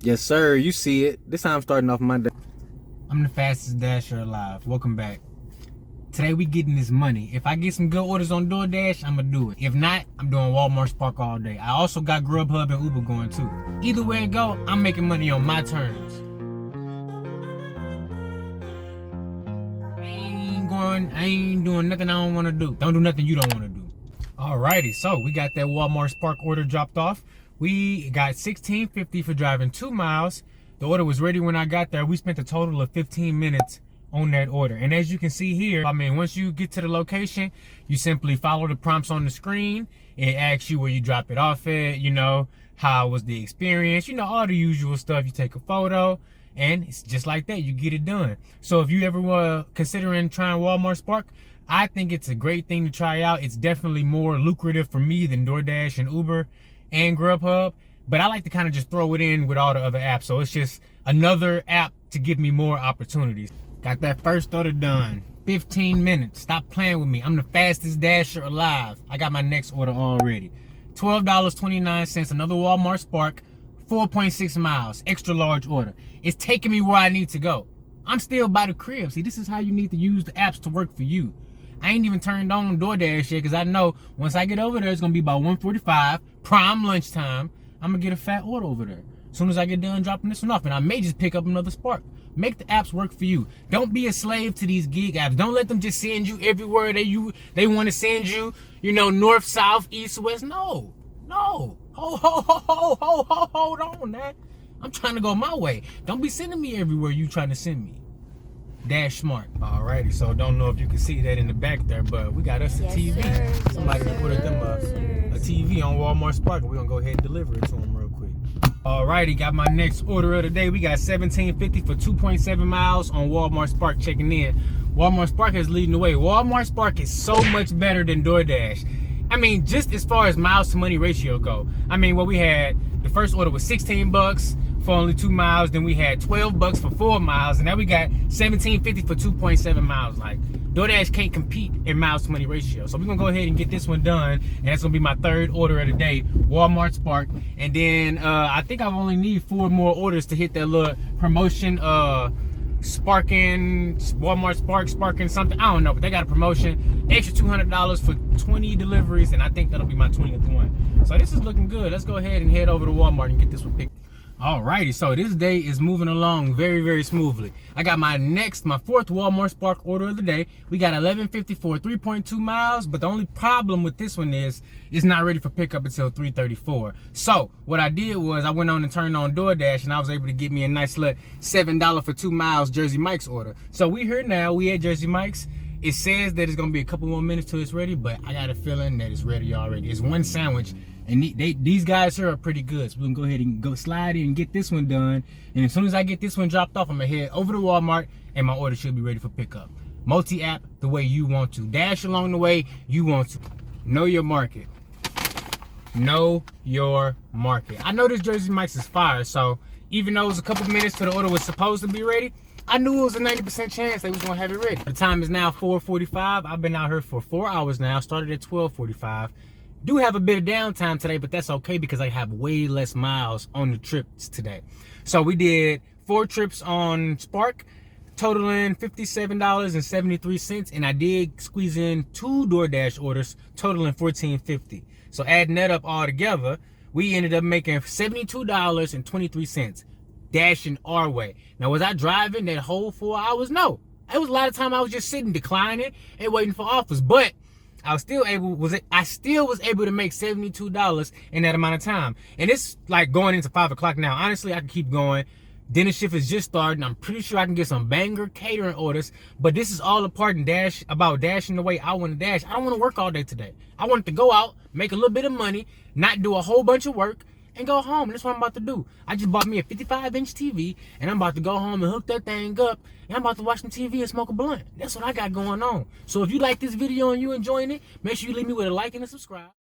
Yes, sir. You see it. This time I'm starting off my day. I'm the fastest dasher alive. Welcome back. Today we getting this money. If I get some good orders on Doordash, I'm gonna do it. If not, I'm doing Walmart Spark all day. I also got Grubhub and Uber going too. Either way it go, I'm making money on my terms. I ain't doing nothing I don't wanna do. Don't do nothing you don't wanna do. Alrighty, so we got that Walmart Spark order dropped off. We got $16.50 for driving 2 miles. The order was ready when I got there. We spent a total of 15 minutes on that order. And as you can see here, once you get to the location, you simply follow the prompts on the screen. It asks you where you drop it off at, how was the experience, all the usual stuff. You take a photo, and it's just like that. You get it done. So if you ever were considering trying Walmart Spark, I think it's a great thing to try out. It's definitely more lucrative for me than DoorDash and Uber and Grubhub. But I like to kind of just throw it in with all the other apps. So it's just another app to give me more opportunities. Got that first order done. 15 minutes. Stop playing with me. I'm the fastest dasher alive. I got my next order already. $12.29. Another Walmart Spark. 4.6 miles. Extra large order. It's taking me where I need to go. I'm still by the crib. See, this is how you need to use the apps to work for you. I ain't even turned on Doordash yet because I know once I get over there, it's going to be about 1:45, prime lunchtime. I'm going to get a fat order over there. As soon as I get done dropping this one off, and I may just pick up another Spark. Make the apps work for you. Don't be a slave to these gig apps. Don't let them just send you everywhere they want to send you, north, south, east, west. No. Hold on, man. I'm trying to go my way. Don't be sending me everywhere you trying to send me. Dash smart. Alrighty, so don't know if you can see that in the back there, but we got us a TV. Sir. Somebody put them a TV on Walmart Spark. We're gonna go ahead and deliver it to them real quick. Alrighty, got my next order of the day. We got $17.50 for 2.7 miles on Walmart Spark checking in. Walmart Spark is leading the way. Walmart Spark is so much better than DoorDash. Just as far as miles to money ratio go. What we had, the first order was $16 for only 2 miles. Then we had $12 for 4 miles. And now we got $17.50 for 2.7 miles. Like, DoorDash can't compete in miles to money ratio. So we're going to go ahead and get this one done. And that's going to be my third order of the day, Walmart Spark. And then I think I only need 4 more orders to hit that little promotion, Walmart Sparking something. I don't know, but they got a promotion. Extra $200 for 20 deliveries, and I think that'll be my 20th one. So this is looking good. Let's go ahead and head over to Walmart and get this one picked. Alrighty, so this day is moving along very, very smoothly. I got my fourth Walmart Spark order of the day. We got $11.50 for 3.2 miles, but the only problem with this one is it's not ready for pickup until 3:34. So what I did was I went on and turned on DoorDash, and I was able to get me a nice little $7 for 2 miles Jersey Mike's order. So we here now. We at Jersey Mike's. It says that it's gonna be a couple more minutes till it's ready, but I got a feeling that it's ready already. It's one sandwich. And these guys here are pretty good. So we're going to go ahead and go slide in and get this one done. And as soon as I get this one dropped off, I'm going to head over to Walmart and my order should be ready for pickup. Multi-app the way you want to. Dash along the way you want to. Know your market. Know your market. I know this Jersey Mike's is fire. So even though it was a couple minutes till the order was supposed to be ready, I knew it was a 90% chance they was going to have it ready. The time is now 4:45. I've been out here for 4 hours now. Started at 12:45. Do have a bit of downtime today, but that's okay because I have way less miles on the trips today. So we did 4 trips on Spark, totaling $57.73, and I did squeeze in 2 DoorDash orders, totaling $14.50. So adding that up all together, we ended up making $72.23, dashing our way. Now, was I driving that whole 4 hours? No. It was a lot of time I was just sitting, declining, and waiting for offers, but I still was able to make $72 in that amount of time. And it's like going into 5 o'clock now. Honestly, I can keep going. Dinner shift is just starting. I'm pretty sure I can get some banger catering orders. But this is all about dashing the way I want to dash. I don't want to work all day today. I want to go out, make a little bit of money, not do a whole bunch of work, and go home. That's what I'm about to do. I just bought me a 55-inch TV, and I'm about to go home and hook that thing up, and I'm about to watch some TV and smoke a blunt. That's what I got going on. So if you like this video and you enjoying it, make sure you leave me with a like and a subscribe.